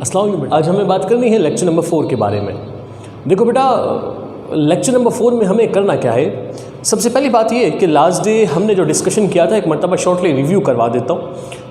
अस्सलाम वालेकुम बेटा। आज हमें बात करनी है लेक्चर नंबर 4 के बारे में। देखो बेटा, लेक्चर नंबर 4 में हमें करना क्या है। सबसे पहली बात ये कि लास्ट डे हमने जो डिस्कशन किया था, एक मरतबा शॉर्टली रिव्यू करवा देता हूँ।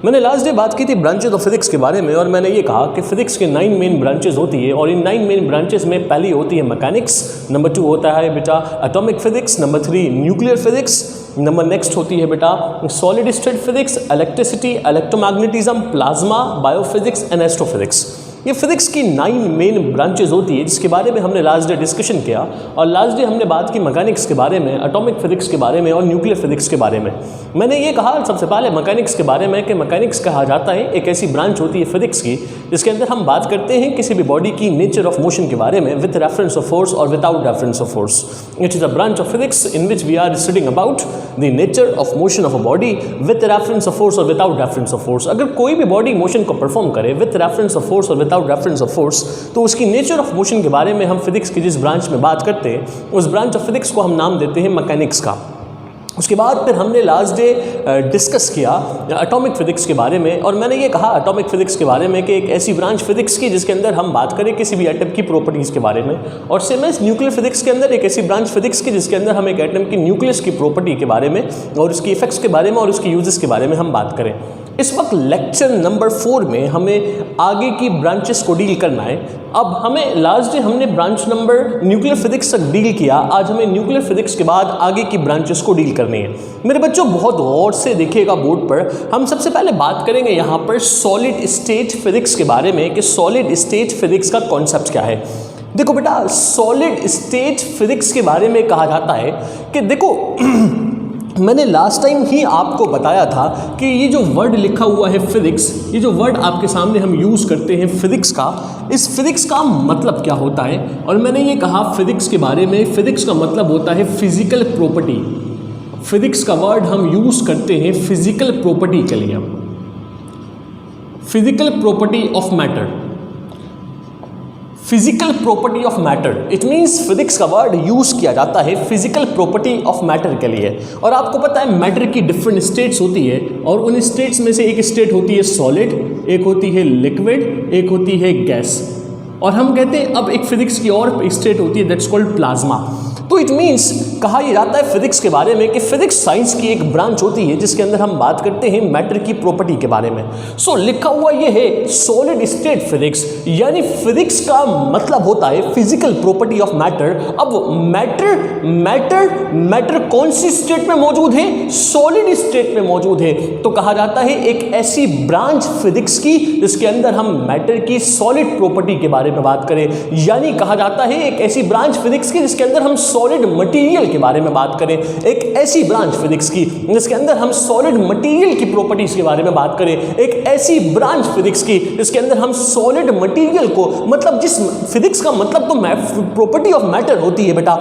मैंने लास्ट डे बात की थी ब्रांचेज ऑफ फिजिक्स के बारे में, और मैंने ये कहा कि फिजिक्स के 9 मेन ब्रांचेज होती है, और इन 9 मेन ब्रांचेज में पहली होती है मैकेनिक्स, नंबर 2 होता है बेटा atomic physics, number 3 nuclear physics, number next होती है बेटा solid state physics, electricity, electromagnetism, plasma, biophysics and astrophysics. ये फिजिक्स की 9 मेन ब्रांचेज होती है, जिसके बारे में हमने लास्ट डे डिस्कशन किया। और लास्ट डे हमने बात की मैकेनिक्स के बारे में, एटॉमिक फिजिक्स के बारे में और न्यूक्लियर फिजिक्स के बारे में। मैंने ये कहा सबसे पहले मैकेनिक्स के बारे में कि मैकेनिक्स कहा जाता है एक ऐसी ब्रांच होती है फिजिक्स की जिसके अंदर हम बात करते हैं किसी भी बॉडी की नेचर ऑफ मोशन के बारे में, विद रेफरेंस ऑफ फोर्स और without reference of force. It is a branch of physics in which we are studying about the nature of motion of a body with reference of force और without reference of force. अगर कोई भी body motion को perform करे with reference of force और without reference of force, तो उसकी nature of motion के बारे में हम फिजिक्स की जिस ब्रांच में बात करते हैं उस ब्रांच ऑफ फिजिक्स को हम नाम देते हैं मैकेनिक्स का। उसके बाद फिर हमने लास्ट डे डिस्कस किया एटॉमिक फिजिक्स के बारे में, और मैंने ये कहा एटॉमिक फिजिक्स के बारे में कि एक ऐसी ब्रांच फिजिक्स की जिसके अंदर हम बात करें किसी भी एटम की प्रॉपर्टीज़ के बारे में। और सेम एज न्यूक्लियर फिजिक्स के अंदर एक ऐसी ब्रांच फिजिक्स की जिसके अंदर हम एक एटम की न्यूक्लियस की प्रॉपर्टी के बारे में और उसकी इफेक्ट्स के बारे में और उसकी यूजेस के बारे में हम बात करें। इस वक्त लेक्चर नंबर 4 में हमें आगे की ब्रांचेस को डील करना है। अब हमें लास्ट डे हमने ब्रांच नंबर न्यूक्लियर फिजिक्स तक डील किया, आज हमें न्यूक्लियर फिजिक्स के बाद आगे की ब्रांचेस को डील करनी है। मेरे बच्चों बहुत गौर से देखिएगा बोर्ड पर। हम सबसे पहले बात करेंगे यहाँ पर सॉलिड स्टेट फिजिक्स के बारे में कि सॉलिड स्टेट फिजिक्स का कॉन्सेप्ट क्या है। देखो बेटा, सॉलिड स्टेट फिजिक्स के बारे में कहा जाता है कि देखो मैंने लास्ट टाइम ही आपको बताया था कि ये जो वर्ड लिखा हुआ है फिजिक्स, ये जो वर्ड आपके सामने हम यूज़ करते हैं फिजिक्स का, इस फिजिक्स का मतलब क्या होता है। और मैंने ये कहा फिजिक्स के बारे में, फिजिक्स का मतलब होता है फिजिकल प्रॉपर्टी। फिजिक्स का वर्ड हम यूज़ करते हैं फिजिकल प्रॉपर्टी के लिए, physical property of matter, physical property of matter. It means physics का वर्ड यूज़ किया जाता है फिजिकल प्रॉपर्टी ऑफ मैटर के लिए। और आपको पता है मैटर की डिफरेंट स्टेट्स होती है, और उन स्टेट्स में से एक स्टेट होती है सॉलिड, एक होती है लिक्विड, एक होती है गैस। और हम कहते हैं अब एक फिजिक्स की और स्टेट होती है दैट्स कॉल्ड प्लाज्मा। तो इट मीन्स कहा यह जाता है फिजिक्स के बारे में कि फिजिक्स साइंस की एक ब्रांच होती है जिसके अंदर हम बात करते हैं मैटर की प्रॉपर्टी के बारे में। सो लिखा हुआ ये है सॉलिड स्टेट फिजिक्स, यानी फिजिक्स का मतलब होता है फिजिकल प्रॉपर्टी ऑफ मैटर। अब मैटर कौन सी स्टेट में मौजूद है? सॉलिड स्टेट में मौजूद है। तो कहा जाता है एक ऐसी ब्रांच फिजिक्स की जिसके अंदर हम मैटर की सॉलिड प्रॉपर्टी के बारे में बात करें, यानी कहा जाता है एक ऐसी ब्रांच फिजिक्स की जिसके अंदर हम सॉलिड मटेरियल के बारे में बात करें, एक ऐसी ब्रांच फिजिक्स की जिसके अंदर हम सॉलिड मटेरियल की प्रॉपर्टीज के बारे में बात करें, एक ऐसी ब्रांच फिजिक्स की जिसके अंदर हम सॉलिड मटेरियल को, मतलब जिस फिजिक्स का मतलब तो प्रॉपर्टी ऑफ मैटर होती है बेटा,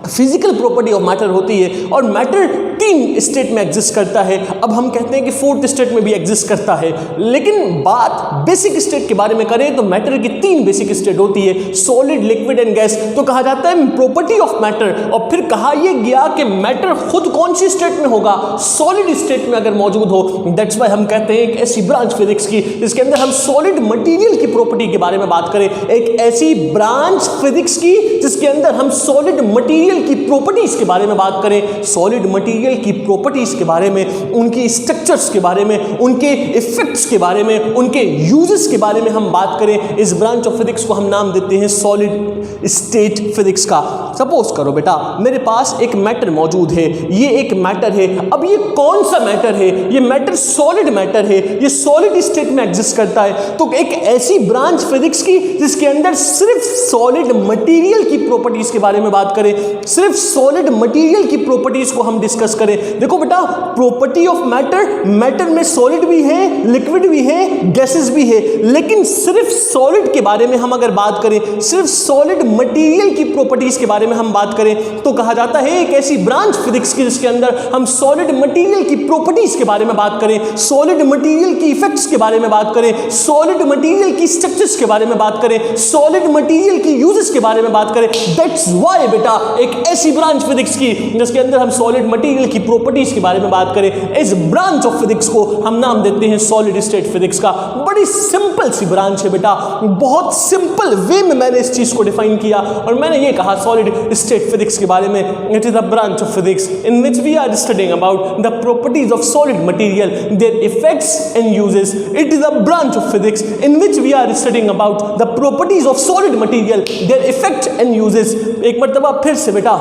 फिजिकल प्रॉपर्टी ऑफ मैटर होती है। और मैटर 3 स्टेट में एग्जिस्ट करता है। अब हम कहते हैं कि 4th स्टेट में भी एग्जिस्ट करता है, लेकिन बात बेसिक स्टेट के बारे में करें तो मैटर की 3 बेसिक स्टेट होती है, सॉलिड, लिक्विड एंड गैस। तो कहा जाता है प्रॉपर्टी ऑफ मैटर। और फिर कहा यह गया कि मैटर खुद कौन सी स्टेट में होगा? सॉलिड स्टेट में अगर मौजूद हो। दैट्स व्हाई हम कहते हैं एक ऐसी ब्रांच फिजिक्स की जिसके अंदर हम सॉलिड मटेरियल की प्रॉपर्टी के बारे में बात करें, एक ऐसी ब्रांच फिजिक्स की जिसके अंदर हम सॉलिड मटेरियल की प्रॉपर्टीज के बारे में बात करें, सॉलिड मटेरियल की प्रॉपर्टीज के बारे में, उनकी स्ट्रक्चर्स के बारे में, उनके इफेक्ट्स के बारे में, उनके यूजेस के बारे में हम बात करें। इस ब्रांच ऑफ फिजिक्स को हम नाम देते हैं सॉलिड स्टेट फिजिक्स का। सपोज करो बेटा मेरे पास एक मैटर मौजूद है, ये एक मैटर है। अब ये कौन सा मैटर है? ये मैटर सॉलिड मैटर है, ये सॉलिड स्टेट में एग्जिस्ट करता है। तो एक ऐसी ब्रांच फिजिक्स की जिसके अंदर सिर्फ सॉलिड मटेरियल की प्रॉपर्टीज के बारे में बात करें, सिर्फ सॉलिड मटेरियल की प्रॉपर्टीज को हम डिस्कस करें। देखो बेटा, प्रॉपर्टी ऑफ मैटर, मैटर में सॉलिड भी है, लिक्विड भी है, गैसेस भी है, लेकिन सिर्फ सॉलिड के बारे में हम अगर बात करें, सिर्फ सॉलिड मटेरियल की प्रॉपर्टीज के बारे में हम बात करें, तो कहा जाता है एक ऐसी ब्रांच फिजिक्स की जिसके अंदर हम सॉलिड मटेरियल की प्रॉपर्टीज के बारे में बात करें, सॉलिड मटेरियल की इफेक्ट्स के बारे में बात करें, सॉलिड मटेरियल की स्ट्रक्चर्स के बारे में बात करें, सॉलिड मटेरियल की यूजेस के बारे में बात करें। दैट्स व्हाई बेटा एक ऐसी ब्रांच फिजिक्स की जिसके अंदर हम सॉलिड मटेरियल की प्रॉपर्टीज के बारे में बात करें, इस ब्रांच ऑफ फिजिक्स को हम नाम देते हैं सॉलिड स्टेट फिजिक्स का। बड़ी सिंपल सी ब्रांच है बेटा, बहुत सिंपल वे में मैंने इस चीज को डिफाइन किया और मैंने ये कहा सॉलिड स्टेट फिजिक्स के बारे में, it is a branch of physics in which we are studying about the properties of solid material, their effects and uses. It is a branch of physics in which we are studying about the properties of solid material, their effect and uses. एक मर्तबा फिर से बेटा,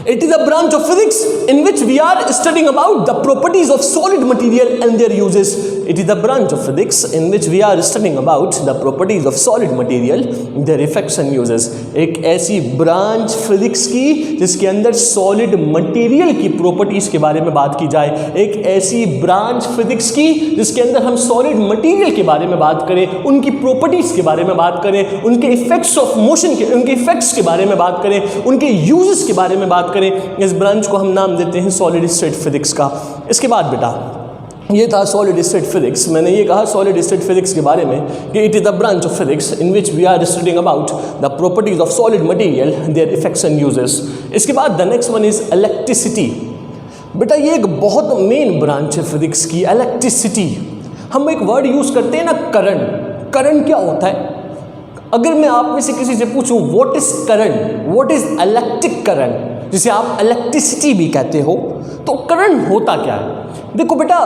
it is a branch of physics in which we are studying about the properties of solid material and their uses. It is a branch of physics in which we are studying about the properties of solid material, their effects and uses. एक ऐसी branch physics की जिसके अंदर solid material की properties के बारे में बात की जाए, एक ऐसी ब्रांच फिजिक्स की जिसके अंदर हम सॉलिड मटेरियल के बारे में बात करें, उनकी प्रॉपर्टीज के बारे में बात करें, उनके इफेक्ट्स ऑफ मोशन के, उनके इफेक्ट्स के बारे में बात करें, उनके यूजेस के बारे में बात करें। इस ब्रांच को हम नाम देते हैं सॉलिड स्टेट फिजिक्स का। इसके बाद बेटा, ये था सॉलिड स्टेट फिजिक्स। मैंने ये कहा सॉलिड स्टेट फिजिक्स के बारे में कि it is the branch of physics in which we are studying about the properties of solid material, their effects and uses. इसके बाद the next one is electricity. बेटा ये एक बहुत मेन ब्रांच है फिजिक्स की, इलेक्ट्रिसिटी। हम एक वर्ड यूज करते हैं ना, करंट। करंट क्या होता है? अगर मैं आप में से किसी से पूछूं what is current, what is electric current, जिसे आप इलेक्ट्रिसिटी भी कहते हो, तो करंट होता क्या है? देखो बेटा,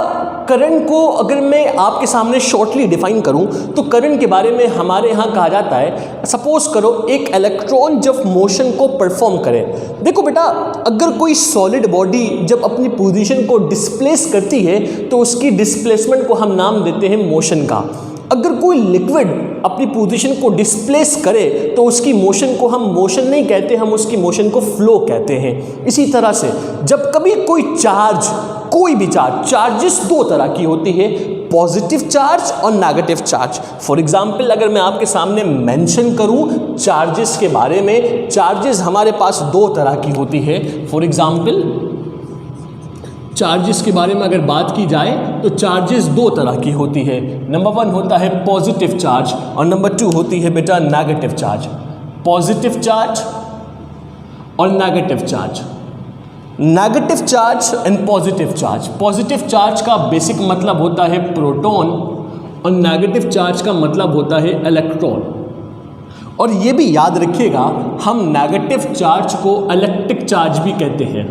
करंट को अगर मैं आपके सामने शॉर्टली डिफाइन करूं तो करंट के बारे में हमारे यहाँ कहा जाता है, सपोज करो एक इलेक्ट्रॉन जब मोशन को परफॉर्म करे। देखो बेटा, अगर कोई सॉलिड बॉडी जब अपनी पोजीशन को डिस्प्लेस करती है तो उसकी डिस्प्लेसमेंट को हम नाम देते हैं मोशन का। अगर कोई लिक्विड अपनी पोजीशन को डिस्प्लेस करे तो उसकी मोशन को हम मोशन नहीं कहते, हम उसकी मोशन को फ्लो कहते हैं। इसी तरह से जब कभी कोई चार्ज, कोई भी चार्जेस दो तरह की होती है, पॉजिटिव चार्ज और नेगेटिव चार्ज। फॉर एग्जाम्पल अगर मैं आपके सामने मेंशन करूं चार्जेस के बारे में, चार्जेस हमारे पास दो तरह की होती है। फॉर एग्जाम्पल चार्जेस के बारे में अगर बात की जाए तो चार्जेस दो तरह की होती है। नंबर वन होता है पॉजिटिव चार्ज और नंबर टू होती है बेटा नेगेटिव चार्ज। पॉजिटिव चार्ज और negative charge, negative charge and positive charge. Positive charge का बेसिक मतलब होता है प्रोटॉन और नेगेटिव चार्ज का मतलब होता है इलेक्ट्रॉन। और ये भी याद रखिएगा, हम नेगेटिव चार्ज को इलेक्ट्रिक चार्ज भी कहते हैं।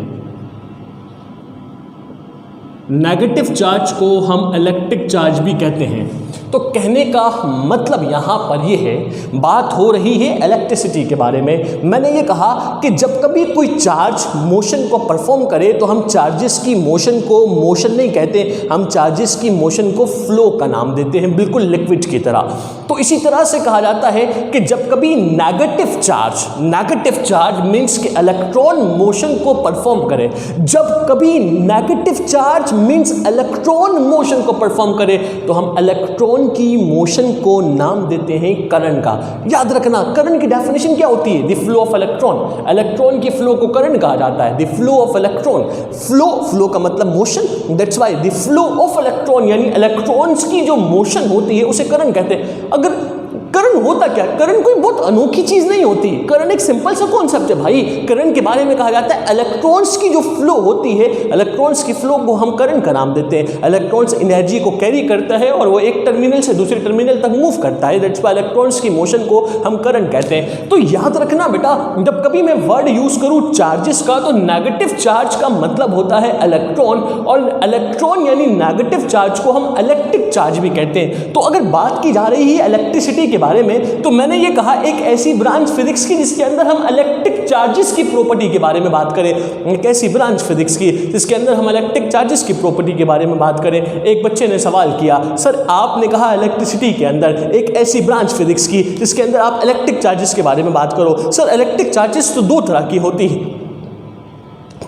नेगेटिव चार्ज को हम इलेक्ट्रिक चार्ज भी कहते हैं। तो कहने का मतलब यहाँ पर ये है, बात हो रही है इलेक्ट्रिसिटी के बारे में। मैंने ये कहा कि जब कभी कोई चार्ज मोशन को परफॉर्म करे तो हम चार्जेस की मोशन को मोशन नहीं कहते, हम चार्जेस की मोशन को फ्लो का नाम देते हैं, बिल्कुल लिक्विड की तरह। तो इसी तरह से कहा जाता है कि जब कभी नेगेटिव चार्ज मीन्स कि इलेक्ट्रॉन मोशन को परफॉर्म करे, जब कभी negative charge means electron motion को परफॉर्म करे तो हम इलेक्ट्रॉन की मोशन को नाम देते हैं करंट का। याद रखना, करंट की डेफिनेशन क्या होती है? The flow of electron. Electron की फ्लो को करंट कहा जाता है, the flow of electron. Flow का मतलब motion, that's why the flow of electron, यानी इलेक्ट्रॉन्स की जो मोशन होती है उसे करंट कहते हैं। अगर करंट होता क्या? करंट कोई बहुत अनोखी चीज नहीं होती, करंट एक सिंपल सा कॉन्सेप्ट है भाई। करंट के बारे में कहा जाता है इलेक्ट्रॉन्स की जो फ्लो होती है, इलेक्ट्रॉन्स की फ्लो को हम करंट का नाम देते हैं। इलेक्ट्रॉन्स एनर्जी को कैरी करता है और वो एक टर्मिनल से दूसरे टर्मिनल तक मूव करता है, दैट्स व्हाई इलेक्ट्रॉन्स की मोशन को हम करंट कहते हैं। तो याद रखना बेटा, जब कभी मैं वर्ड यूज करूं चार्जेस का तो नेगेटिव चार्ज का मतलब होता है इलेक्ट्रॉन, और इलेक्ट्रॉन यानी नेगेटिव चार्ज को हम इलेक्ट्रिक चार्ज भी कहते हैं। तो अगर बात की जा रही है इलेक्ट्रिसिटी के बारे में तो मैंने ये कहा एक ऐसी ब्रांच फिजिक्स की जिसके अंदर हम इलेक्ट्रिक चार्जेस की प्रॉपर्टी के बारे में बात करें। एक ऐसी ब्रांच फिजिक्स की जिसके अंदर हम इलेक्ट्रिक चार्जेस की प्रॉपर्टी के बारे में बात करें। एक बच्चे ने सवाल किया, सर आपने कहा इलेक्ट्रिसिटी के अंदर एक ऐसी ब्रांच फिजिक्स की जिसके अंदर आप इलेक्ट्रिक चार्जेस के बारे में बात करो। सर इलेक्ट्रिक चार्जेस तो दो तरह की होती है,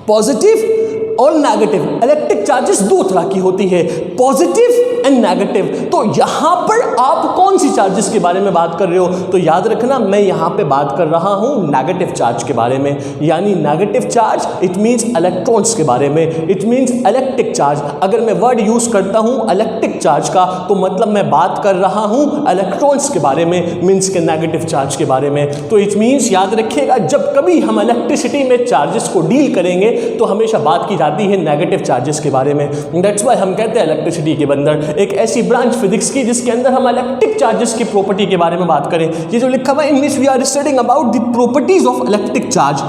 पॉजिटिव और नेगेटिव। इलेक्ट्रिक चार्जेस दो तरह की होती है, पॉजिटिव एंड नेगेटिव। तो यहां पर आप कौन सी चार्जेस के बारे में बात कर रहे हो? तो याद रखना मैं यहां पे बात कर रहा हूं नेगेटिव चार्ज के बारे में, यानी negative charge it means electrons के बारे में, इट मींस इलेक्ट्रिक चार्ज। अगर मैं वर्ड यूज करता हूं इलेक्ट्रिक चार्ज का तो मतलब मैं बात कर रहा हूं इलेक्ट्रॉन्स के बारे में, मींस के नेगेटिव चार्ज के बारे में। तो इट मींस याद रखिएगा जब कभी हम इलेक्ट्रिसिटी में चार्जेस को डील करेंगे तो हमेशा बात की जाती है नेगेटिव चार्जेस के बारे में। दैट्स व्हाई हम कहते हैं इलेक्ट्रिसिटी के अंदर एक ऐसी ब्रांच फिजिक्स की जिसके अंदर हम इलेक्ट्रिक चार्जेस की प्रॉपर्टी के बारे में बात करें। ये जो लिखा हुआ है in which we are studying about the properties of electric charge,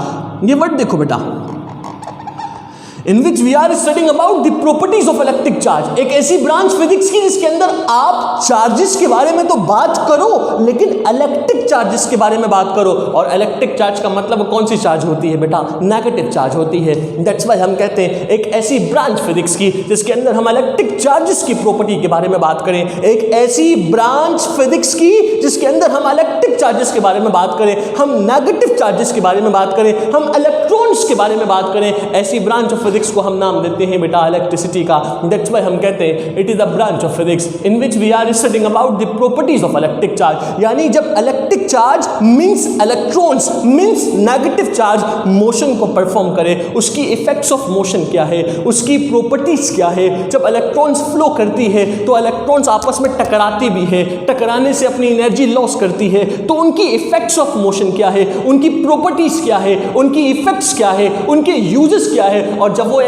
ये वर्ड देखो बेटा, in which we are studying about the properties of electric charge, एक ऐसी ब्रांच फिजिक्स की जिसके अंदर आप चार्जेस के बारे में तो बात करो लेकिन इलेक्ट्रिक चार्जेस के बारे में बात करो। और इलेक्ट्रिक चार्ज का मतलब कौन सी चार्ज होती है बेटा? नेगेटिव चार्ज होती है। दैट्स व्हाई हम कहते हैं एक ऐसी ब्रांच फिजिक्स की जिसके अंदर हम इलेक्ट्रिक चार्जेस की प्रॉपर्टी के बारे में बात करें, एक ऐसी ब्रांच फिजिक्स की जिसके अंदर हम इलेक्ट्रिक चार्जेस के बारे में बात करें, हम नेगेटिव चार्जेस के बारे में बात करें, हम इलेक्ट्रॉन्स के बारे में बात करें, ऐसी ब्रांच ऑफ फिजिक्स को हम नाम देते हैं बेटा इलेक्ट्रिसिटी का। दैट्स व्हाई हम कहते हैं it is a branch of physics in which we are studying about the properties of electric charge. यानी जब electric charge means electrons means negative charge motion को परफॉर्म करे, उसकी इफेक्ट्स ऑफ मोशन क्या है, उसकी प्रॉपर्टीज क्या है। जब इलेक्ट्रॉन्स फ्लो करती है तो इलेक्ट्रॉन्स आपस में टकराती भी है, टकराने से अपनी एनर्जी लॉस करती है, तो उनकी इफेक्ट्स ऑफ मोशन क्या है, उनकी प्रॉपर्टीज क्या है, उनकी इफेक्ट्स क्या है, उनके यूजेस क्या है। और जब वो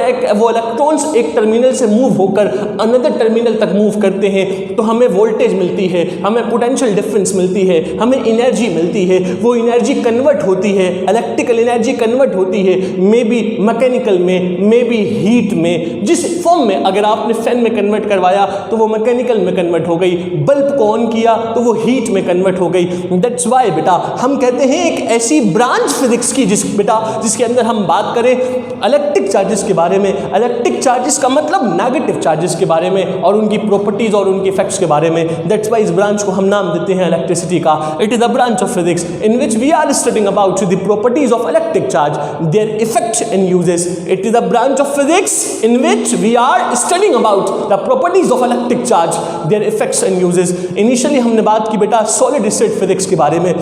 इलेक्ट्रॉन्स एक टर्मिनल से मूव होकर अनदर टर्मिनल तक मूव करते हैं तो हमें वोल्टेज मिलती है, हमें पोटेंशियल डिफरेंस मिलती है, हमें एनर्जी मिलती है। वो एनर्जी कन्वर्ट होती है, इलेक्ट्रिकल एनर्जी कन्वर्ट होती है, मे बी मैकेनिकल में, मे बी हीट में। जिस फॉर्म में अगर आपने फैन में कन्वर्ट करवाया तो वो मैकेनिकल में कन्वर्ट हो गई, बल्ब को ऑन किया तो वो हीट में कन्वर्ट हो गई। दैट्स व्हाई बेटा हम कहते हैं एक ऐसी ब्रांच फिजिक्स की जिसके अंदर हम बात करें इलेक्ट्रिक चार्जेस के बारे में, इलेक्ट्रिक चार्जेस का मतलब नेगेटिव चार्जेस के बारे में और उनकी प्रॉपर्टीज और उनके इफेक्ट्स के बारे में। दैट्स व्हाई इस ब्रांच को हम नाम देते हैं इलेक्ट्रिसिटी का। It is a branch of physics in which we are studying about the properties of electric charge, their effects and uses. It is a branch of physics in which we are studying about the properties of electric charge, their effects and uses. Initially हमने बात की बेटा solid state physics के बारे में।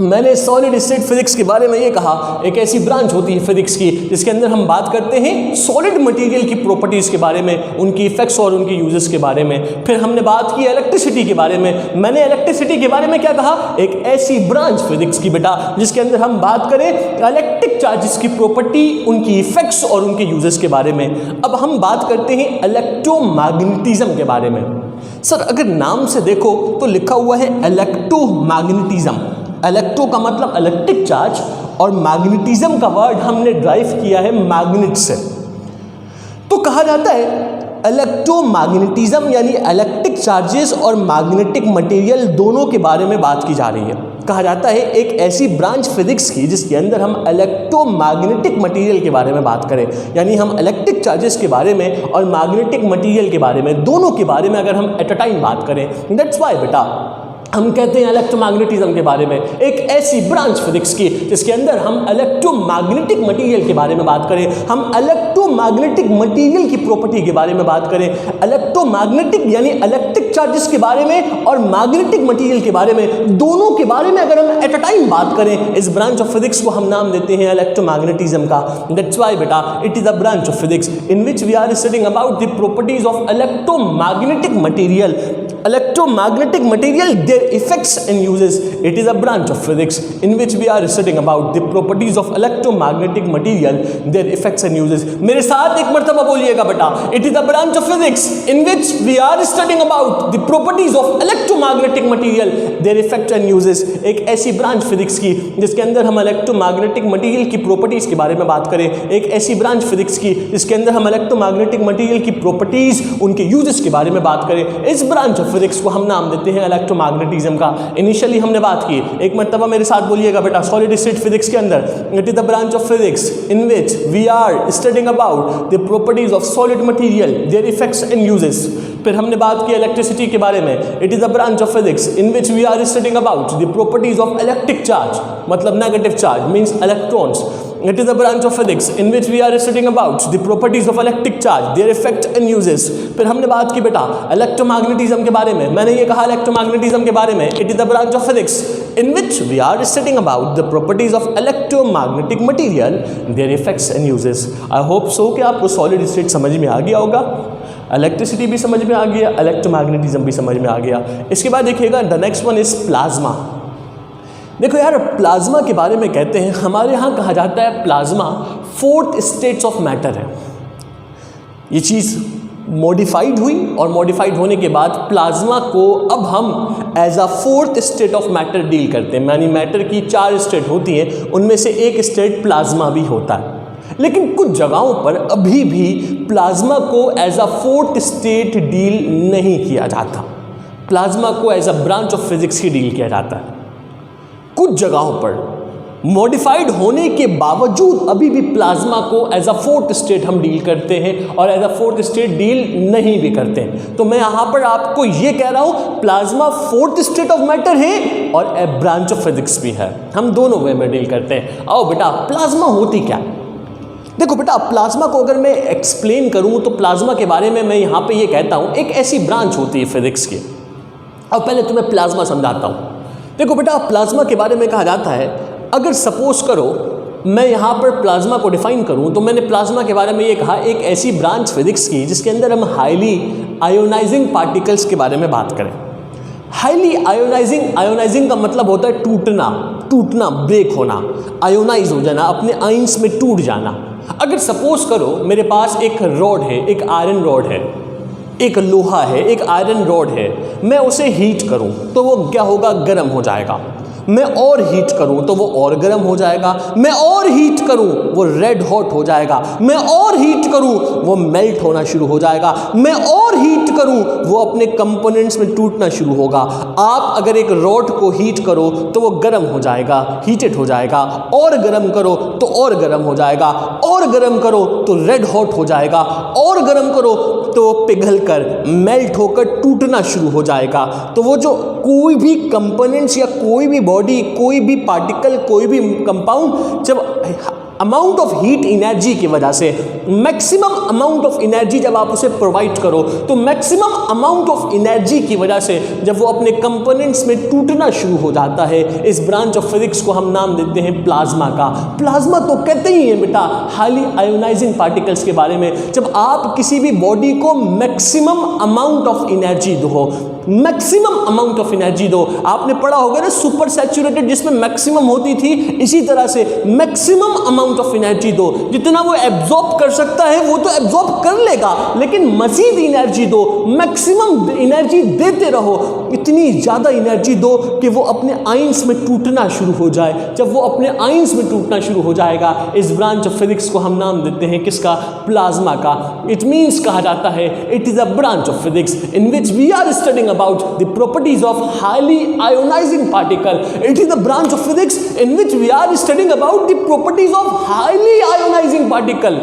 मैंने solid state physics के बारे में ये कहा एक ऐसी ब्रांच होती है फिजिक्स की जिसके अंदर हम बात करते हैं सॉलिड मटेरियल की प्रॉपर्टीज के बारे में, उनकी इफेक्ट्स और उनकी यूजेस के बारे में। फिर हमने बात की इलेक्ट्रिसिटी के बारे में। मैंने इलेक्ट्रिसिटी के बारे में क्या कहा? एक ऐसी ब्रांच फिजिक्स की बेटा जिसके अंदर हम बात करें इलेक्ट्रिक चार्जेस की प्रॉपर्टी, उनकी इफेक्ट्स और उनके यूजेस के बारे में। अब हम बात करते हैं इलेक्ट्रोमैग्नेटिज्म के बारे में। सर अगर नाम से देखो तो लिखा हुआ है इलेक्ट्रोमैग्नेटिज्म। इलेक्ट्रो का मतलब इलेक्ट्रिक चार्ज और मैग्नेटिज्म का वर्ड हमने ड्राइव किया है मैग्नेट से। तो कहा जाता है इलेक्ट्रोमैग्नेटिज्म यानी इलेक्ट्रिक चार्जेस और मैग्नेटिक मटेरियल दोनों के बारे में बात की जा रही है। कहा जाता है एक ऐसी ब्रांच फिजिक्स की जिसके अंदर हम इलेक्ट्रोमैग्नेटिक मटेरियल के बारे में बात करें, यानी हम इलेक्ट्रिक चार्जेस के बारे में और मैग्नेटिक मटेरियल के बारे में, दोनों के बारे में अगर हम एट अ टाइम बात करें। दैट्स व्हाई बेटा हम कहते हैं इलेक्ट्रोमैग्नेटिज्म के बारे में एक ऐसी ब्रांच फिजिक्स की जिसके अंदर हम इलेक्ट्रोमैग्नेटिक मटेरियल के बारे में बात करें, हम इलेक्ट्रोमैग्नेटिक मटेरियल की प्रॉपर्टी के बारे में बात करें, इलेक्ट्रोमैग्नेटिक यानी इलेक्ट्रिक चार्जेस के बारे में और मैग्नेटिक मटेरियल के बारे में, दोनों के बारे में अगर हम एट अ टाइम बात करें, इस ब्रांच ऑफ फिजिक्स को हम नाम देते हैं इलेक्ट्रोमैग्नेटिज्म का। दैट्स व्हाई बेटा it is a branch of physics in which we are studying about the properties of electromagnetic material. Electromagnetic material, their effects and uses. It is a branch of physics in which we are studying about the properties of electromagnetic material, their effects and uses. मेरे साथ एक मर्तबा बोलिएगा बेटा, it is a branch of physics in which we are studying about the properties of electromagnetic material, their effects and uses. एक ऐसी branch physics की जिसके अंदर हम इलेक्ट्रोमैग्नेटिक मटेरियल की प्रॉपर्टीज के बारे में बात करें, एक ऐसी ब्रांच फिजिक्स की जिसके अंदर हम इलेक्ट्रोमैग्नेटिक मटेरियल की प्रॉपर्टीज, उनके यूजेस के बारे में बात करें, इस ब्रांच ऑफ फिजिक्स को हम नाम देते हैं इलेक्ट्रोमैग्नेटिज्म का। इनिशियली हमने बात की, एक मर्तबा मेरे साथ बोलिएगा बेटा, सॉलिड स्टेट फिजिक्स के अंदर it is the branch of physics in which we are studying about the properties of solid material, their effects and uses. फिर हमने बात की इलेक्ट्रिसिटी के बारे में, it is the branch of physics in which we are studying about the properties of electric charge, मतलब negative charge means electrons, It is a branch of physics in which we are studying about the properties of electric charge, their effect and uses. फिर हमने बात की बेटा electromagnetism के बारे में, मैंने ये कहा इलेक्ट्रोमैग्नेटिज्म के बारे में, it is a branch of physics in which we are studying about the properties of electromagnetic material, their effects and uses. I hope so कि आपको सॉलिड स्टेट समझ में आ गया होगा, इलेक्ट्रिसिटी भी समझ में आ गया, इलेक्ट्रोमैग्नेटिज्म भी समझ में आ गया। इसके बाद देखिएगा the next one is plasma. देखो यार, प्लाज्मा के बारे में कहते हैं, हमारे यहाँ कहा जाता है plasma fourth states of matter है। ये चीज़ मॉडिफाइड हुई और मॉडिफाइड होने के बाद प्लाज्मा को अब हम as a fourth state of matter deal करते हैं। यानी मैटर की 4 स्टेट होती हैं, उनमें से एक स्टेट प्लाज्मा भी होता है। लेकिन कुछ जगहों पर अभी भी प्लाज्मा को as a fourth state deal नहीं किया जाता, प्लाज्मा को as a branch of physics ही डील किया जाता है। कुछ जगहों पर मॉडिफाइड होने के बावजूद अभी भी प्लाज्मा को एज अ फोर्थ स्टेट हम डील करते हैं और as a fourth state deal नहीं भी करते हैं। तो मैं यहाँ पर आपको ये कह रहा हूँ plasma fourth state of matter है और ए ब्रांच ऑफ फिजिक्स भी है, हम दोनों वे में डील करते हैं। आओ बेटा, प्लाज्मा होती क्या? देखो बेटा, प्लाज्मा को अगर मैं एक्सप्लेन करूँ तो प्लाज्मा के बारे में मैं यहाँ पे ये कहता हूँ एक ऐसी ब्रांच होती है फिजिक्स की। अब पहले तुम्हें प्लाज्मा समझाता हूँ। देखो बेटा, प्लाज्मा के बारे में कहा जाता है, अगर सपोज करो मैं यहाँ पर प्लाज्मा को डिफाइन करूँ तो मैंने प्लाज्मा के बारे में ये कहा एक ऐसी ब्रांच फिजिक्स की जिसके अंदर हम हाईली आयोनाइजिंग पार्टिकल्स के बारे में बात करें। हाईली आयोनाइजिंग का मतलब होता है टूटना, ब्रेक होना, आयोनाइज हो जाना, अपने आयंस में टूट जाना। अगर सपोज करो मेरे पास एक रॉड है, एक आयरन रॉड है, एक लोहा है, एक आयरन रॉड है, मैं उसे हीट करूं तो वो क्या होगा? गर्म हो जाएगा। मैं और हीट करूं तो वो और गर्म हो जाएगा। मैं और हीट करूं वो रेड हॉट हो जाएगा। मैं और हीट करूं वो मेल्ट होना शुरू हो जाएगा। मैं और हीट करूं वो अपने कंपोनेंट्स में टूटना शुरू होगा। आप अगर एक रॉड को हीट करो तो वो गर्म हो जाएगा, हीटेड हो जाएगा, और गर्म करो तो और गर्म हो जाएगा, और गर्म करो तो रेड हॉट हो जाएगा, और गर्म करो तो पिघल कर मेल्ट होकर टूटना शुरू हो जाएगा। तो वो जो कोई भी कंपोनेंट्स या कोई भी बॉडी, कोई भी पार्टिकल, कोई भी कंपाउंड जब अमाउंट ऑफ हीट एनर्जी की वजह से, मैक्सिमम अमाउंट ऑफ एनर्जी जब आप उसे प्रोवाइड करो तो मैक्सिमम अमाउंट ऑफ एनर्जी की वजह से जब वो अपने कंपोनेंट्स में टूटना शुरू हो जाता है, इस ब्रांच ऑफ फिजिक्स को हम नाम देते हैं प्लाज्मा का। प्लाज्मा तो कहते ही हैं बेटा हाईली आयोनाइजिंग पार्टिकल्स के बारे में। जब आप किसी भी बॉडी को मैक्सिमम अमाउंट ऑफ एनर्जी दो, मैक्सिमम अमाउंट ऑफ एनर्जी दो, आपने पढ़ा होगा ना सुपर सैचुरेटेड जिसमें मैक्सिमम होती थी, इसी तरह से मैक्सिमम अमाउंट ऑफ एनर्जी दो। जितना वो एब्जॉर्ब कर सकता है वो तो एब्जॉर्ब कर लेगा, लेकिन मजीद एनर्जी दो, मैक्सिमम एनर्जी देते रहो, इतनी ज़्यादा एनर्जी दो कि वो अपने आयंस में टूटना शुरू हो जाए। जब वो अपने आयंस में टूटना शुरू हो जाएगा, इस ब्रांच ऑफ फिजिक्स को हम नाम देते हैं किसका? प्लाज्मा का। इट मीन्स कहा जाता है it is a branch of physics in which we are studying about the properties of highly ionizing particle. It is the branch of physics in which we are studying about the properties of highly ionizing particle,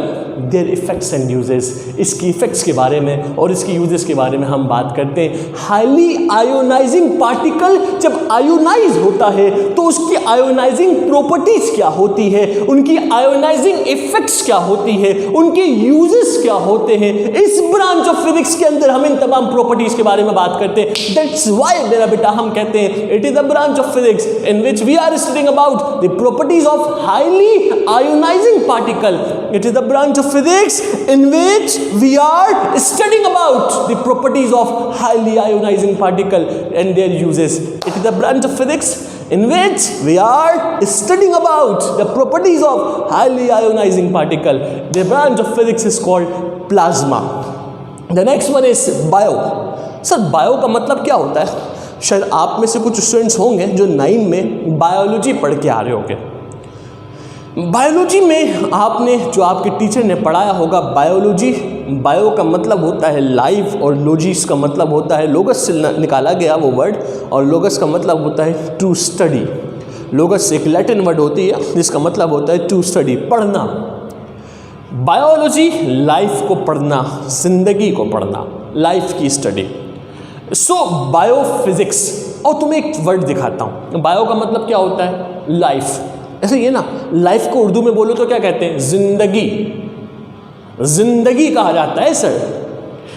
their effects and uses. इसकी effects के बारे में और इसकी uses के बारे में हम बात करते हैं। हाईली आयोनाइजिंग पार्टिकल जब आयोनाइज होता है तो उसकी आयोनाइजिंग प्रॉपर्टीज क्या होती है, उनकी आयोनाइजिंग इफेक्ट्स क्या होती है, उनके यूजेस क्या होते हैं, इस ब्रांच ऑफ फिजिक्स के अंदर हम इन तमाम प्रॉपर्टीज के बारे में बात करते हैं। दैट्स व्हाई मेरा बेटा हम कहते हैं it is the branch of physics in which we are studying about the properties of highly ionizing particle. It is the branch of physics in which we are studying about the properties of highly ionizing particle and their uses. It is the branch of physics in which we are studying about the properties of highly ionizing particle. The branch of physics is called plasma. The next one is bio. Sir bio का मतलब क्या होता है? शायद आप में से कुछ स्टूडेंट्स होंगे जो 9 में बायोलॉजी पढ़ के आ रहे होंगे। बायोलॉजी में आपने जो आपके टीचर ने पढ़ाया होगा बायोलॉजी, बायो का मतलब होता है लाइफ और लॉजिस का मतलब होता है, लोगस से निकाला गया वो वर्ड, और लोगस का मतलब होता है टू स्टडी। लोगस एक लैटिन वर्ड होती है जिसका मतलब होता है टू स्टडी, पढ़ना। बायोलॉजी लाइफ को पढ़ना, जिंदगी को पढ़ना, लाइफ की स्टडी। सो बायोफिजिक्स, और तुम्हें एक वर्ड दिखाता हूँ। बायो का मतलब क्या होता है? लाइफ। ऐसे ये ना, लाइफ को उर्दू में बोलो तो क्या कहते हैं? जिंदगी, जिंदगी कहा जाता है सर।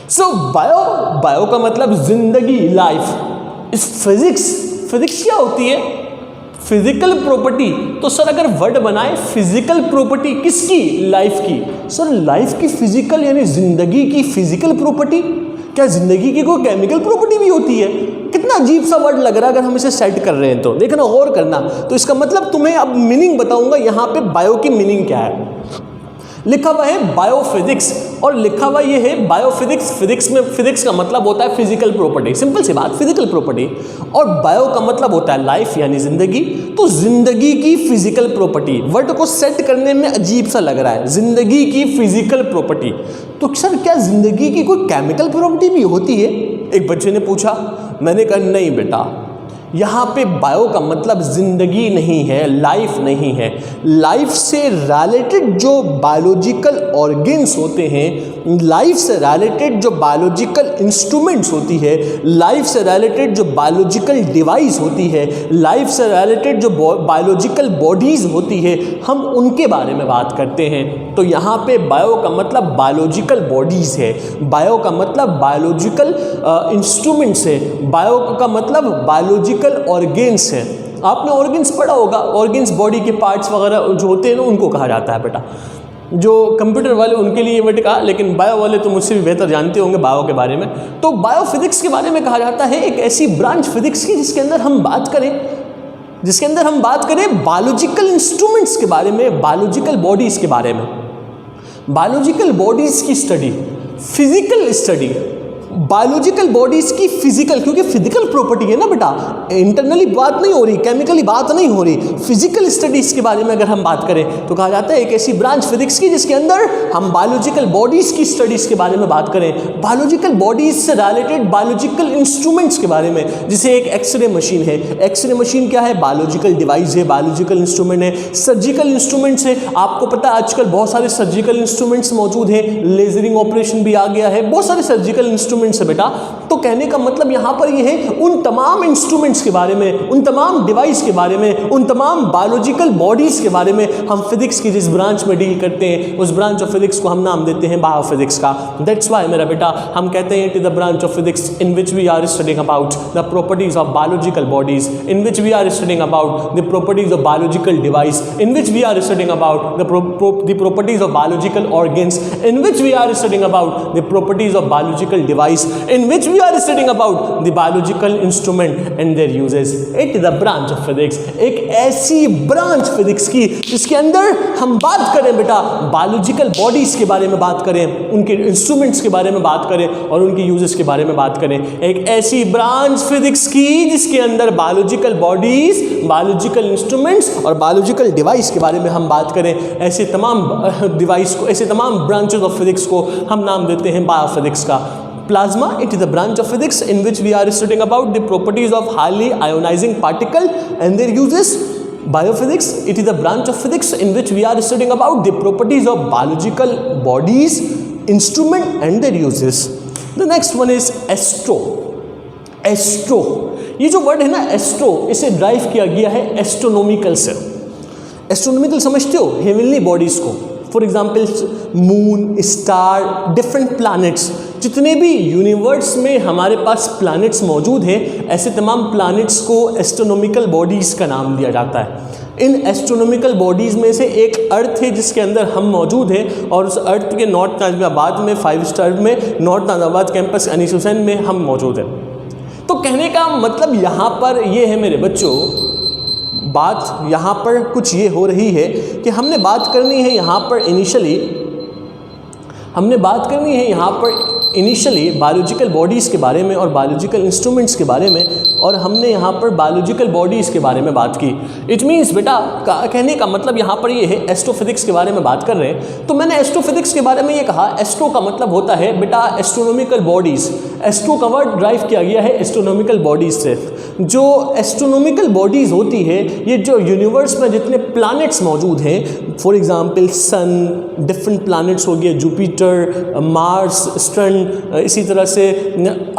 सो बायो का मतलब जिंदगी, लाइफ। इस फिजिक्स क्या होती है? Physical property. तो सर अगर वर्ड बनाए फिजिकल प्रॉपर्टी किसकी? लाइफ की। सर लाइफ की फिजिकल यानी जिंदगी की फिजिकल प्रॉपर्टी? क्या जिंदगी की कोई केमिकल प्रॉपर्टी भी होती है? कितना अजीब सा वर्ड लग रहा है अगर हम इसे सेट कर रहे हैं तो। देखना और करना। तो इसका मतलब तुम्हें अब मीनिंग बताऊंगा यहाँ पे बायो की मीनिंग क्या है। लिखा हुआ है बायोफिजिक्स और लिखा हुआ ये है बायोफिजिक्स। फिजिक्स में फिजिक्स का मतलब होता है फिजिकल प्रॉपर्टी, सिंपल सी बात, फिजिकल प्रॉपर्टी। और बायो का मतलब होता है लाइफ यानी जिंदगी। तो जिंदगी की फिजिकल प्रॉपर्टी, वर्ड को सेट करने में अजीब सा लग रहा है, जिंदगी की फिजिकल प्रॉपर्टी। तो सर क्या जिंदगी की कोई केमिकल प्रॉपर्टी भी होती है? एक बच्चे ने पूछा। मैंने कहा नहीं बेटा, यहाँ पे बायो का मतलब जिंदगी नहीं है, लाइफ नहीं है। लाइफ से रिलेटेड जो बायोलॉजिकल ऑर्गन्स होते हैं, लाइफ से रिलेटेड जो बायोलॉजिकल इंस्ट्रूमेंट्स होती है, लाइफ से रिलेटेड जो बायोलॉजिकल डिवाइस होती है, लाइफ से रिलेटेड जो बायोलॉजिकल बॉडीज़ होती है, हम उनके बारे में बात करते हैं। तो यहाँ पे बायो का मतलब बायोलॉजिकल बॉडीज़ है, बायो का मतलब बायोलॉजिकल इंस्ट्रूमेंट्स है, बायो का मतलब बायोलॉजिकल ऑर्गेन्स है। आपने ऑर्गेन्स पढ़ा होगा, ऑर्गेन्स बॉडी के पार्ट्स वगैरह जो होते हैं ना, उनको कहा जाता है बेटा। जो कंप्यूटर वाले उनके लिए वर्ड कहा, लेकिन बायो वाले तो मुझसे भी बेहतर जानते होंगे बायो के बारे में। तो बायोफिजिक्स के बारे में कहा जाता है एक ऐसी ब्रांच फिजिक्स की जिसके अंदर हम बात करें बायोलॉजिकल इंस्ट्रूमेंट्स के बारे में, बायोलॉजिकल बॉडीज़ के बारे में, बायोलॉजिकल बॉडीज़ की study, physical study, biological bodies की फिजिकल, क्योंकि फिजिकल प्रॉपर्टी है ना बेटा, इंटरनली बात नहीं हो रही, केमिकली बात नहीं हो रही। फिजिकल स्टडीज के बारे में अगर हम बात करें तो कहा जाता है एक ऐसी ब्रांच फिजिक्स की जिसके अंदर हम बायोलॉजिकल बॉडीज की स्टडीज के बारे में बात करें, बायोलॉजिकल बॉडीज से रिलेटेड बायोलॉजिकल इंस्ट्रूमेंट्स के बारे में। जैसे एक एक्सरे मशीन है, एक्सरे मशीन क्या है? बायोलॉजिकल डिवाइस है, बायोलॉजिकल इंस्ट्रूमेंट है। सर्जिकल इंस्ट्रूमेंट्स है, आपको पता है आजकल बहुत सारे सर्जिकल इंस्ट्रूमेंट्स मौजूद हैं, लेजरिंग ऑपरेशन भी आ गया है, बहुत सारे सर्जिकल इंस्ट्रूमेंट्स है बेटा। तो कहने का मतलब यहां पर यह है उन तमाम इंस्ट्रूमेंट्स के बारे में, उन तमाम डिवाइस के बारे में, उन तमाम बायोलॉजिकल बॉडीज के बारे में हम फिजिक्स की जिस ब्रांच में डील करते हैं, उस ब्रांच ऑफ फिजिक्स को हम नाम देते हैं बायोफिजिक्स का। दैट्स व्हाई मेरा बेटा हम कहते हैं it is the branch of physics in which we are studying about the properties of biological bodies, in which we are studying about the properties of biological device, in which we are studying about the properties of biological organs, in which we are studying about the properties of biological device, in which we are studying about the biological instrument and their uses. It is a branch of physics, एक ऐसी branch physics की जिसके अंदर हम बात करें बेटा biological bodies के बारे में बात करें, उनके इंस्ट्रूमेंट्स के बारे में बात करें और उनके यूजेस के बारे में बात करें। एक ऐसी ब्रांच फिजिक्स की जिसके अंदर बायोलॉजिकल बॉडीज, बायोलॉजिकल इंस्ट्रूमेंट्स और बायोलॉजिकल डिवाइस के बारे में हम बात करें। ऐसे तमाम डिवाइस को, ऐसे तमाम ब्रांचेस ऑफ फिजिक्स को हम नाम देते हैं बायोफिजिक्स का। Plasma, it is a branch of physics in which we are studying about the properties of highly ionizing particle and their uses. Biophysics, it is a branch of physics in which we are studying about the properties of biological bodies, instrument and their uses. The next one is astro. Astro, ये जो word है ना astro, इसे drive किया गया है astronomical से। Astronomical समझते हो? हेवनली बॉडीज को, for example moon, star, different planets, जितने भी यूनिवर्स में हमारे पास प्लैनेट्स मौजूद हैं, ऐसे तमाम प्लैनेट्स को एस्ट्रोनॉमिकल बॉडीज़ का नाम दिया जाता है। इन एस्ट्रोनॉमिकल बॉडीज़ में से एक अर्थ है जिसके अंदर हम मौजूद हैं और उस अर्थ के नॉर्थ नाजिमाबाद में 5 स्टार में नॉर्थ नाजिमाबाद कैंपस अनीस हुसैन में हम मौजूद हैं। तो कहने का मतलब यहाँ पर ये है मेरे बच्चों, बात यहाँ पर कुछ ये हो रही है कि हमने बात करनी है यहाँ पर इनिशियली बायोलॉजिकल बॉडीज़ के बारे में और बायोलॉजिकल इंस्ट्रूमेंट्स के बारे में, और हमने यहाँ पर बायोलॉजिकल बॉडीज़ के बारे में बात की। इट मीन्स बेटा कहने का मतलब यहाँ पर ये है एस्ट्रोफिजिक्स के बारे में बात कर रहे हैं। तो मैंने एस्ट्रोफिजिक्स के बारे में ये कहा, एस्ट्रो का मतलब होता है बेटा एस्ट्रोनॉमिकल बॉडीज़। एस्ट्रो का वर्ड ड्राइव किया गया है एस्ट्रोनॉमिकल बॉडीज से। जो एस्ट्रोनॉमिकल बॉडीज़ होती है, ये जो यूनिवर्स में जितने प्लैनेट्स मौजूद हैं, for example sun, different planets हो गए, जुपिटर, मार्स, सैटर्न, इसी तरह से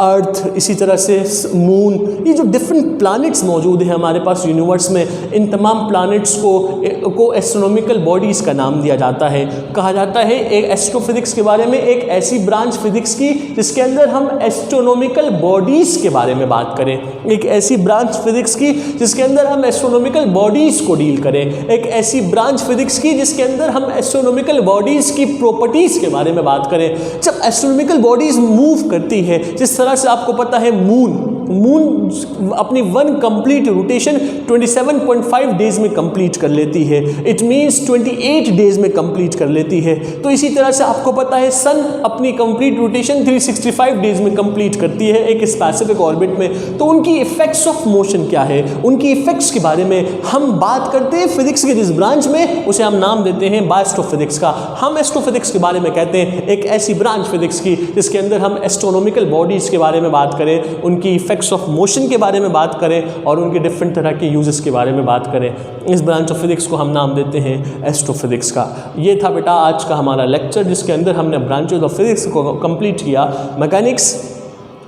अर्थ, इसी तरह से मून, ये जो डिफरेंट प्लैनेट्स मौजूद हैं हमारे पास यूनिवर्स में, इन तमाम प्लैनेट्स को एस्ट्रोनॉमिकल बॉडीज़ का नाम दिया जाता है। कहा जाता है एक एस्ट्रोफिजिक्स के बारे में, एक ऐसी ब्रांच फिजिक्स की जिसके अंदर हम एस्ट्रोनॉमिकल बॉडीज़ के बारे में बात करें, एक ऐसी ब्रांच फिजिक्स की जिसके अंदर हम एस्ट्रोनॉमिकल बॉडीज़ को डील करें, एक ऐसी ब्रांच फिजिक्स की जिसके अंदर हम एस्ट्रोनॉमिकल बॉडीज़ की प्रॉपर्टीज़ के बारे में बात करें। जब एस्ट्रोनॉमिकल बॉडीज़ मूव करती है, जिस तरह से आपको पता है मून अपनी वन कंप्लीट रोटेशन 27.5 डेज में कंप्लीट कर लेती है, इट मींस 28 डेज में कंप्लीट कर लेती है। तो इसी तरह से आपको पता है सन अपनी कंप्लीट रोटेशन 365 डेज में कंप्लीट करती है एक स्पेसिफिक ऑर्बिट में। तो उनकी इफेक्ट्स ऑफ मोशन क्या है, उनकी इफेक्ट्स के बारे में हम बात करते हैं फिजिक्स के जिस ब्रांच में, उसे हम नाम देते हैं बायोस्ट्रोफिजिक्स का। हम एस्ट्रोफिजिक्स के बारे में कहते हैं एक ऐसी ब्रांच फिजिक्स की जिसके अंदर हम एस्ट्रोनॉमिकल बॉडीज़ के बारे में बात करें, उनकी इफेक्ट्स ऑफ मोशन के बारे में बात करें और उनके डिफरेंट तरह के यूजेस के बारे में बात करें। इस ब्रांच ऑफ फिजिक्स को हम नाम देते हैं एस्ट्रोफिजिक्स का। ये था बेटा आज का हमारा लेक्चर, जिसके अंदर हमने ब्रांचेज ऑफ फिजिक्स को कंप्लीट किया। मैकेनिक्स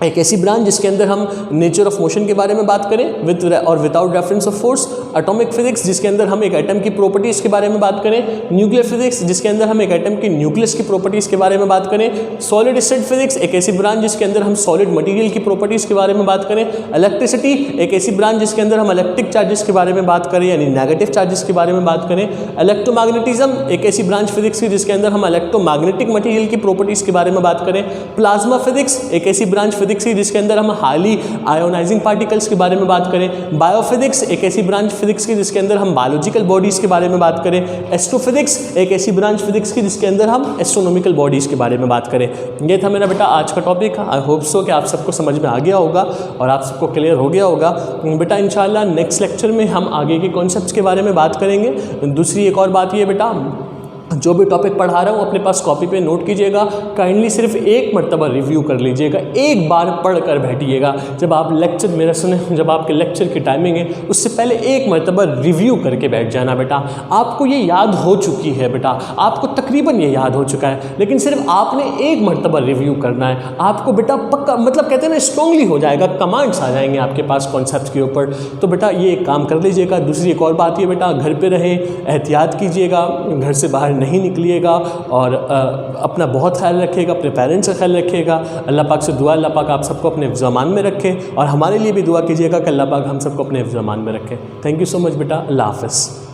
एक ऐसी ब्रांच जिसके अंदर हम नेचर ऑफ मोशन के बारे में बात करें विद और without reference of force. Atomic physics जिसके अंदर हम एक एटम की प्रॉपर्टीज़ के बारे में बात करें। न्यूक्लियर फिजिक्स जिसके अंदर हम एक एटम की न्यूक्लियस की प्रॉपर्टीज़ के बारे में बात करें। सॉलिड स्टेट फिजिक्स एक ऐसी ब्रांच जिसके अंदर हम सॉलिड मटेरियल की प्रॉपर्टीज़ के बारे में बात करें। इलेक्ट्रिसिटी एक ऐसी ब्रांच जिसके अंदर हम इलेक्ट्रिक चार्जेस के बारे में बात करें, यानी नेगेटिव चार्जेस के बारे में बात करें। इलेक्ट्रोमैग्नेटिज्म एक ऐसी ब्रांच फिजिक्स की जिसके अंदर हम इलेक्ट्रोमैग्नेटिक मटेरियल की प्रॉपर्टीज़ के बारे में बात करें। प्लाज्मा फिजिक्स एक ऐसी ब्रांच फिजिक्स की जिसके अंदर हम हाईली आयोनाइजिंग पार्टिकल्स के बारे में बात करें। बायोफिजिक्स एक ऐसी ब्रांच फिजिक्स की जिसके अंदर हम बायोलॉजिकल बॉडीज़ के बारे में बात करें। एस्ट्रोफिजिक्स एक ऐसी ब्रांच फिजिक्स की जिसके अंदर हम एस्ट्रोनॉमिकल बॉडीज़ के बारे में बात करें। ये था मेरा बेटा आज का टॉपिक। आई होप सो कि आप सबको समझ में आ गया होगा और आप सबको क्लियर हो गया होगा। बेटा इंशाल्लाह नेक्स्ट लेक्चर में हम आगे के कॉन्सेप्ट्स के बारे में बात करेंगे। दूसरी एक और बात ये बेटा, जो भी टॉपिक पढ़ा रहा हूँ अपने पास कॉपी पे नोट कीजिएगा। काइंडली सिर्फ एक मरतबा रिव्यू कर लीजिएगा, एक बार पढ़ कर बैठिएगा। जब आप लेक्चर मेरा सुने, जब आपके लेक्चर की टाइमिंग है उससे पहले एक मरतबा रिव्यू करके बैठ जाना बेटा। आपको ये याद हो चुकी है बेटा, आपको तकरीबन ये याद हो चुका है, लेकिन सिर्फ आपने एक मरतबा रिव्यू करना है। आपको बेटा पक्का मतलब कहते हैं ना स्ट्रांगली हो जाएगा, कमांड्स आ जाएंगे आपके पास कॉन्सेप्ट के ऊपर। तो बेटा ये एक काम कर लीजिएगा। दूसरी एक और बात ये बेटा, घर पर रहें, एहतियात कीजिएगा, घर से बाहर नहीं निकलिएगा और अपना बहुत ख्याल रखिएगा, अपने पेरेंट्स का ख्याल रखिएगा। अल्लाह पाक से दुआ, अल्लाह पाक आप सबको अपने ज़मान में रखे और हमारे लिए भी दुआ कीजिएगा कि अल्लाह पाक हम सबको अपने ज़मान में रखे। थैंक यू सो मच बेटा, अल्लाह हाफ़िज़।